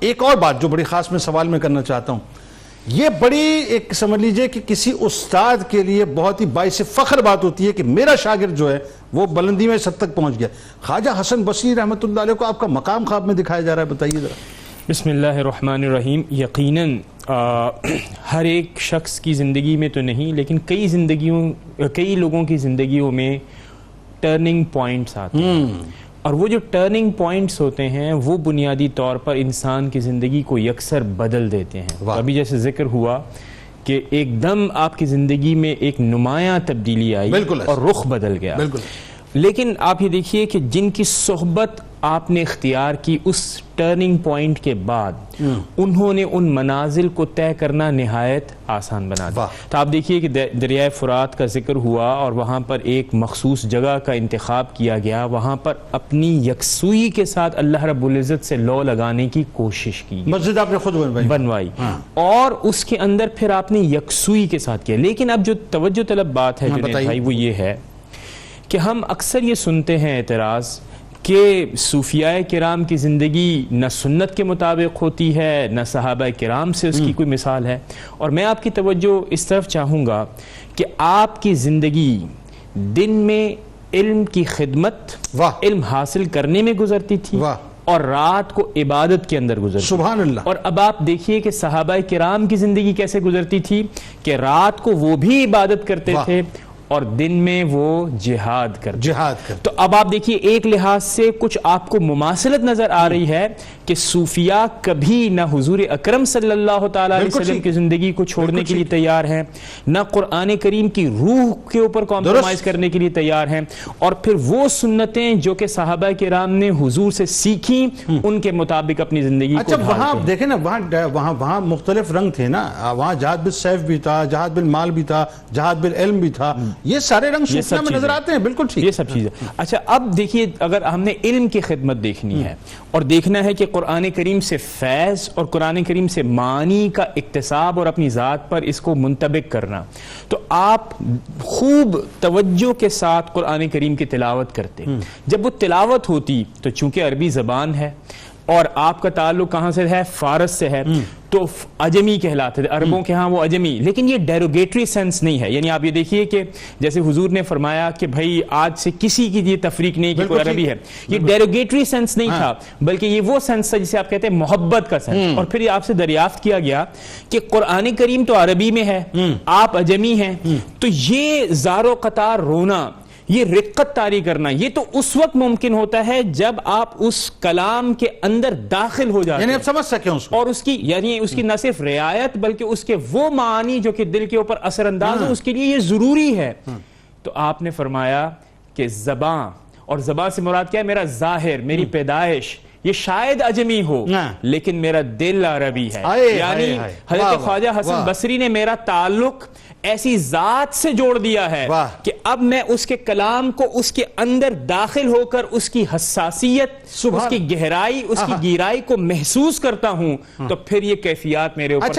ایک اور بات جو بڑی خاص میں سوال میں کرنا چاہتا ہوں، یہ بڑی ایک سمجھ لیجئے کہ کسی استاد کے لیے بہت ہی باعث فخر بات ہوتی ہے کہ میرا شاگرد جو ہے وہ بلندی میں سب تک پہنچ گیا. خواجہ حسن بصری رحمۃ اللہ علیہ کو آپ کا مقام خواب میں دکھایا جا رہا ہے، بتائیے ذرا. بسم اللہ الرحمن الرحیم. یقیناً ہر ایک شخص کی زندگی میں تو نہیں، لیکن کئی لوگوں کی زندگیوں میں ٹرننگ پوائنٹس آتے ہیں، اور وہ جو ٹرننگ پوائنٹس ہوتے ہیں وہ بنیادی طور پر انسان کی زندگی کو یکسر بدل دیتے ہیں. ابھی جیسے ذکر ہوا کہ ایک دم آپ کی زندگی میں ایک نمایاں تبدیلی آئی اور رخ بدل گیا. لیکن آپ یہ دیکھیے کہ جن کی صحبت آپ نے اختیار کی اس ٹرننگ پوائنٹ کے بعد، انہوں نے ان منازل کو طے کرنا نہایت آسان بنا دیا. تو آپ دیکھیے کہ دریائے فرات کا ذکر ہوا اور وہاں پر ایک مخصوص جگہ کا انتخاب کیا گیا، وہاں پر اپنی یکسوئی کے ساتھ اللہ رب العزت سے لو لگانے کی کوشش کی. مسجد آپ نے خود بنوائی اور اس کے اندر پھر آپ نے یکسوئی کے ساتھ کیا. لیکن اب جو توجہ طلب بات ہے جنید بھائی وہ یہ ہے کہ ہم اکثر یہ سنتے ہیں اعتراض کہ صوفیاء کرام کی زندگی نہ سنت کے مطابق ہوتی ہے نہ صحابہ کرام سے اس کی کوئی مثال ہے. اور میں آپ کی توجہ اس طرف چاہوں گا کہ آپ کی زندگی دن میں علم کی خدمت، علم حاصل کرنے میں گزرتی تھی، اور رات کو عبادت کے اندر گزرتی. سبحان اللہ. اور اب آپ دیکھیے کہ صحابہ کرام کی زندگی کیسے گزرتی تھی کہ رات کو وہ بھی عبادت کرتے تھے اور دن میں وہ جہاد کرتے. تو اب آپ دیکھیے ایک لحاظ سے کچھ آپ کو مماثلت نظر آ رہی ہے کہ صوفیاء کبھی نہ حضور اکرم صلی اللہ تعالیٰ علیہ وسلم کی زندگی کو چھوڑنے کے لیے تیار ہیں، نہ قرآن کریم کی روح کے اوپر کمپرومائز کرنے کے لیے تیار ہیں، اور پھر وہ سنتیں جو کہ صحابہ کرام نے حضور سے سیکھیں ان کے مطابق اپنی زندگی کو اچھا وہاں دیکھیں نا، وہاں مختلف رنگ تھے نا. وہاں جہاد بالسیف بھی تھا، جہاد بالمال بھی تھا، جہاد بالعلم بھی تھا. یہ سارے رنگ صوفیاء میں نظر آتے ہیں. بالکل ٹھیک، یہ سب چیزیں. اچھا اب دیکھیے اگر ہم نے علم کی خدمت دیکھنی ہے اور دیکھنا ہے کہ قرآن کریم سے فیض اور قرآن کریم سے معانی کا اکتساب اور اپنی ذات پر اس کو منطبق کرنا، تو آپ خوب توجہ کے ساتھ قرآن کریم کی تلاوت کرتے. جب وہ تلاوت ہوتی تو چونکہ عربی زبان ہے اور آپ کا تعلق کہاں سے ہے؟ فارس سے ہے، تو عجمی کہلاتے تھے عربوں کے ہاں وہ عجمی. لیکن یہ ڈیروگیٹری سینس نہیں ہے. یعنی آپ یہ دیکھیے کہ جیسے حضور نے فرمایا کہ بھائی آج سے کسی کی یہ تفریق نہیں کہ کوئی عربی ہے، یہ ڈیروگیٹری سینس نہیں تھا، بلکہ یہ وہ سینس تھا جسے آپ کہتے ہیں محبت کا سینس. اور پھر یہ آپ سے دریافت کیا گیا کہ قرآن کریم تو عربی میں ہے، آپ عجمی ہیں، تو یہ زار و قطار رونا، یہ رقت طاری کرنا، یہ تو اس وقت ممکن ہوتا ہے جب آپ اس کلام کے اندر داخل ہو جاتے ہیں، یعنی آپ سمجھ سکیں اس کو، اور اس کی یعنی اس کی نہ صرف رعایت بلکہ اس کے وہ معانی جو کہ دل کے اوپر اثر انداز ہو، اس کے لیے یہ ضروری ہے. تو آپ نے فرمایا کہ زبان، اور زبان سے مراد کیا ہے؟ میرا ظاہر، میری پیدائش یہ شاید عجمی ہو لیکن میرا دل عربی ہے. یعنی حضرت خواجہ حسن بصری نے میرا تعلق ایسی ذات سے جوڑ دیا ہے کہ اب میں اس کے کلام کو اس کے اندر داخل ہو کر اس کی حساسیت، اس کی گہرائی، اس کی گہرائی کو محسوس کرتا ہوں، تو پھر یہ کیفیات میرے اوپر